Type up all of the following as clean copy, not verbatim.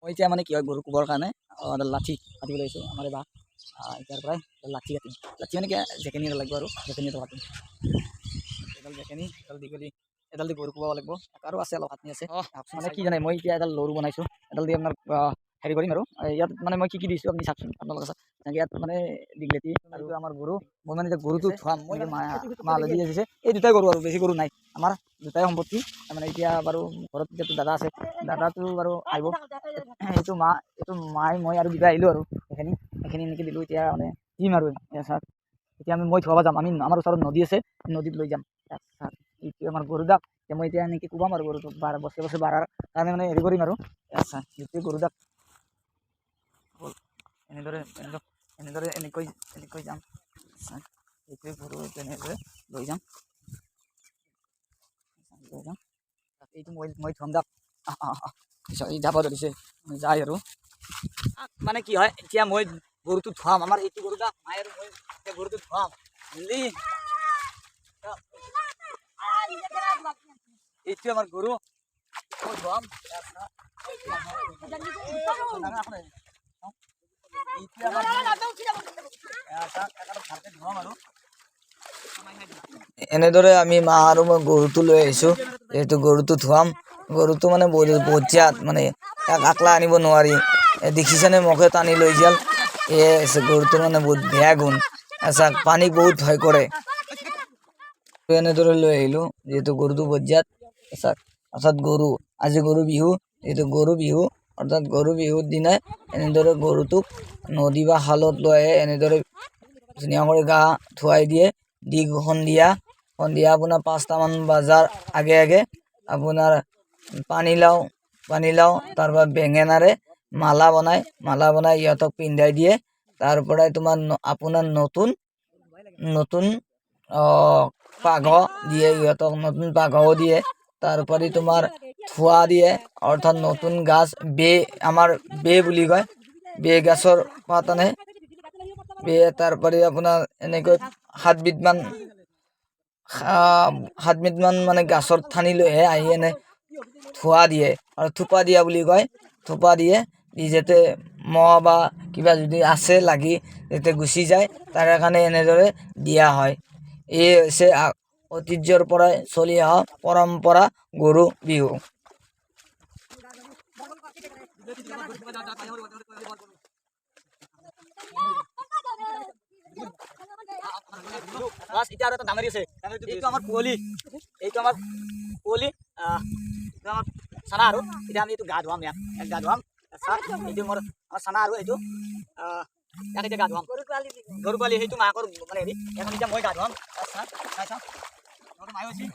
মই এতিয়া মানে কি হয় গৰু কোবৰ কাৰণে এডাল লাঠি কাটিব লাগিছোঁ আমাৰ বা এতিয়াৰ পৰাই লাঠি কাটিম। লাঠি মানে কি জেকেনি লাগিব আৰু জেকেনি কাটিম। এডাল জেকেনি এডাল দীঘলি এডাল দি গৰু কোবাব লাগিব। আৰু আছে অলপ কাটনি আছে। মানে কি জানে মই এতিয়া এডাল লৰু বনাইছোঁ। এডাল দি আপোনাৰ হেৰি কৰিম আৰু ইয়াত মানে মই কি দিছোঁ আপুনি চাওকচোন আপোনালোকে চাওক। ইয়াত মানে দীঘলেতি আৰু আমাৰ গৰু মই মানে এতিয়া গৰুটো থোৱাম। মই মা হালধি দিছে এই দুটাই গৰু আৰু বেছি গৰু নাই আমাৰ দুটাই সম্পত্তি। মানে এতিয়া বাৰু ঘৰত এতিয়াতো দাদা আছে দাদাটো বাৰু আহিব এইটো মাই মই আৰু দুটা আহিলোঁ আৰু সেইখিনি এনেকৈ দিলোঁ এতিয়া মানে দিম আৰু চাওক এতিয়া মই থোৱাব যাম আমি আমাৰ ওচৰত নদী আছে নদীত লৈ যাম এইটো আমাৰ গৰু দাক মই এতিয়া এনেকৈ কোবাম আৰু গৰুটো বছৰে বছৰে বাঢ়াৰ কাৰণে মানে হেৰি কৰিম আৰু যিটো গৰু দাক এনেকৈ যাম এইটোৱে গৰু তেনেদৰে লৈ যাম এইটো মই থম দাক যাব ধৰিছে যায় আৰু মানে কি হয় এতিয়া মই গৰুটো থোৱাম আমাৰ এইটো গৰু দাক মায়ে আৰু মই গৰুটো থোৱাম এইটো আমাৰ গৰু এনেদৰে আমি মা আৰু মই গৰুটো লৈ আহিছোঁ। যিহেতু গৰুটো ধোৱাম গৰুটো মানে বজিয়াত মানে আকলা আনিব নোৱাৰি দেখিছেনে মুখে টানি লৈ যাল গৰুটোৰ মানে বহুত বেয়া গুণ আচ্ছা পানী বহুত ভয় কৰে এনেদৰে লৈ আহিলোঁ যিহেতু গৰুটো বজিয়াত অৰ্থাৎ গৰু আজি গৰু বিহু এইটো গৰু বিহু অৰ্থাৎ গৰু বিহুৰ দিনাই এনেদৰে গৰুটোক নদী বা খালত লৈ আহে এনেদৰে ধুনীয়া কৰি গা ধুৱাই দিয়ে দি সন্ধিয়া আপোনাৰ 5টামান বজাৰ আগে আগে আপোনাৰ পানীলাও তাৰপৰা বেঙেনাৰে মালা বনাই ইহঁতক পিন্ধাই দিয়ে তাৰ পৰাই তোমাৰ আপোনাৰ নতুন পাঘ দিয়ে ইহঁতক নতুন পাঘও দিয়ে তাৰপৰে তোমাৰ থোয়া দিয়ে অৰ্থাৎ নতুন গাছ আমাৰ বুলি কয় বে গাছৰ পাত আনে তাৰপৰে আপোনাৰ এনেকৈ সাতবিধমান মানে গাছৰ ঠানি লৈহে আহি এনে থোৱা দিয়ে আৰু থোপা দিয়া বুলি কয় থোপা দিয়ে যাতে মহ বা কিবা যদি আছে লাগি যাতে গুচি যায় তাৰ কাৰণে এনেদৰে দিয়া হয় এই হৈছে ঐতিহ্যৰ পৰাই চলি অহা পৰম্পৰা গৰু বিহু এইটো আমাৰ কুঁৱলী চানা আৰু এতিয়া আমি এইটো গা ধুৱাম ইয়াত গা ধুৱাম এইটো মোৰ চানা আৰু এইটো ইয়াক এতিয়া গা ধুৱাম গৰু পোৱালি সেইটো মাকৰ মানে হেৰি এখন এতিয়া মই গা ধুৱাম মায়ে হৈছে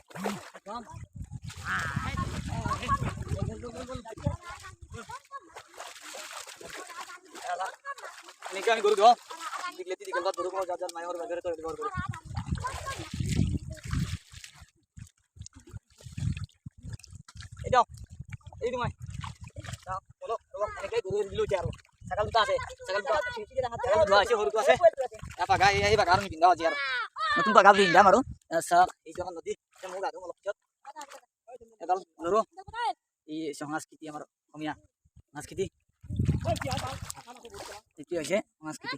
এনেকৈ আমি গৰু ধুৱাম দীঘলেতি দীঘলপাত গৰু যাৰ মায়ৰ বাগেৰে তৈৰি ব্যৱহাৰ কৰে এইটো মই এনেকৈ গৰু দিলোঁ এতিয়া আৰু ছাগল দুটা আছে ছাগল ধোৱা হৈছে সৰুটো আছে পাঘা এই পাঘা আৰু নিপিন্ধাও আজি আৰু নতুন পাঘা পিন্ধাম আৰু এইটো আমাৰ নদী মই গা ধুম অলপ পিছত এডাল লৰু এই সংস্কৃতি আমাৰ অসমীয়া সংস্কৃতি এইটোৱে হৈছে সংস্কৃতি